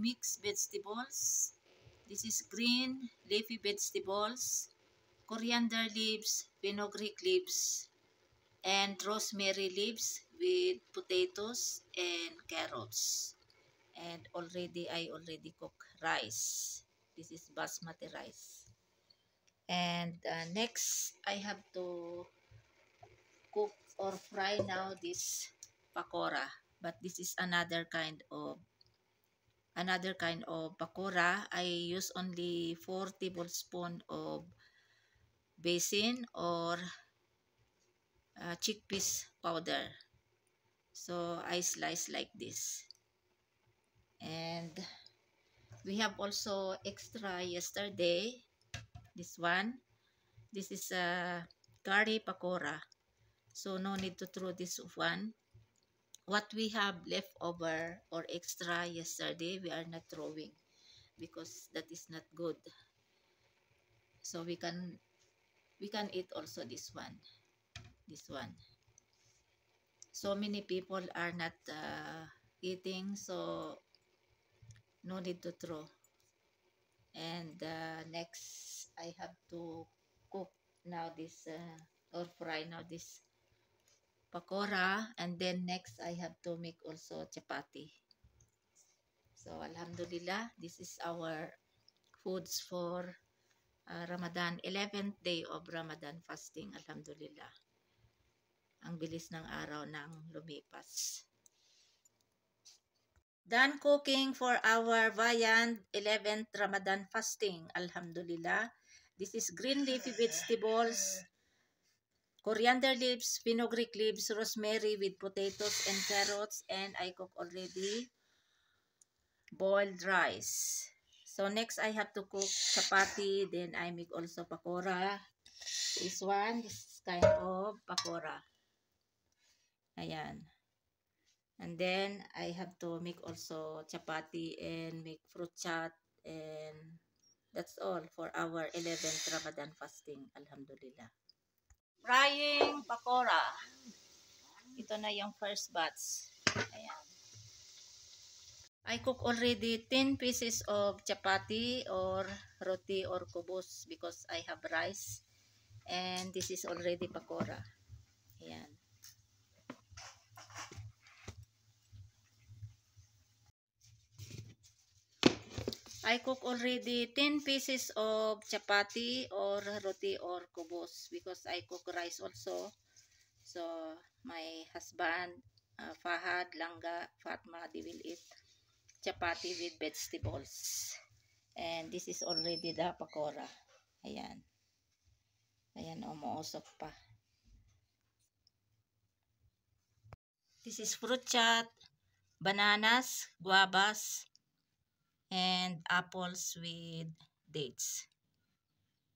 mixed vegetables. This is green leafy vegetables, coriander leaves, fenugreek leaves, and rosemary leaves with potatoes and carrots. And I already cook rice. This is basmati rice. And next, I have to cook or fry now this pakora. But this is another kind of pakora. I use only 4 tablespoons of basin or chickpeas powder. So I slice like this. And we have also extra yesterday. This one. This is a curry pakora. So no need to throw this one. What we have left over or extra yesterday, we are not throwing because that is not good. So we can eat also this one. This one. So many people are not eating, so no need to throw. And next, I have to cook now this or fry now this pakora, and then next I have to make also chapati. So alhamdulillah, this is our foods for Ramadan, 11th day of Ramadan fasting. Alhamdulillah. Ang bilis ng araw nang lumipas. Done cooking for our Vayan 11th Ramadan fasting. Alhamdulillah. This is green leafy vegetables, coriander leaves, fenugreek leaves, rosemary with potatoes and carrots, and I cook already boiled rice. So next I have to cook chapati, then I make also pakora. This is kind of pakora. Ayan. And then I have to make also chapati and make fruit chat, and that's all for our 11th Ramadan fasting. Alhamdulillah. Frying pakora. Ito na yung first batch. Ayan. I cook already 10 pieces of chapati or roti or kubos because I have rice. And this is already pakora. Ayan. I cook already 10 pieces of chapati or roti or kubos because I cook rice also. So my husband, Fahad, Langga, Fatma, they will eat chapati with vegetables. And this is already the pakora. Ayan. Ayan, umuusok pa. This is fruit chat, bananas, guavas, and apples with dates.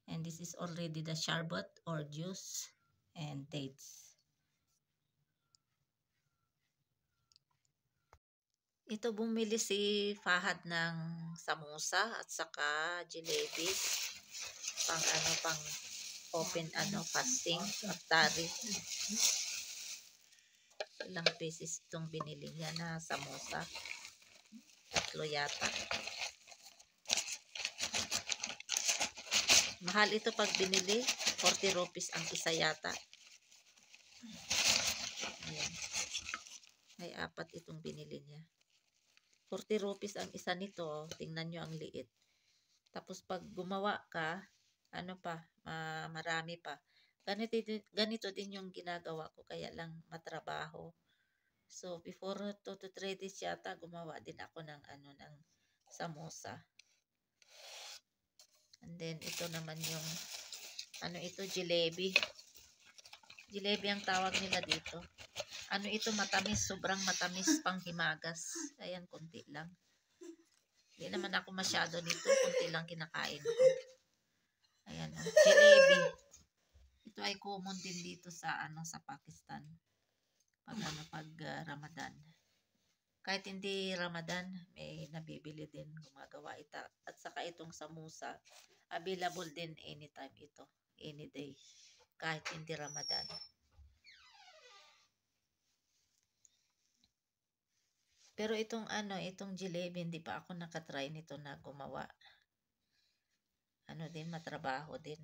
And this is already the sherbet or juice and dates. Ito bumili si Fahad ng samosa at saka jalebi. Pang open fasting aftari. Ilang pieces itong binili niya na samosa. 3 yata. Mahal ito pag binili. 40 rupees ang isa yata. Ayan. May 4 itong binili niya. 40 rupees ang isa nito. Tingnan nyo ang liit. Tapos pag gumawa ka, marami pa. Ganito din yung ginagawa ko. Kaya lang matrabaho. So, before 2 to 3 days yata, gumawa din ako ng samosa. And then, ito naman yung, jalebi. Jalebi ang tawag nila dito. Ito, matamis. Sobrang matamis, pang himagas. Ayan, konti lang. Hindi naman ako masyado nito. Konti lang kinakain ko. Ayan, jalebi. Ito ay common din dito sa, sa Pakistan. Pag Ramadan. Kahit hindi Ramadan, may nabibili din, gumagawa ito. At saka itong samosa, available din anytime ito, any day, kahit hindi Ramadan. Pero itong ano, itong jalebi, hindi pa ako nakatry nito na gumawa. Ano din, matrabaho din.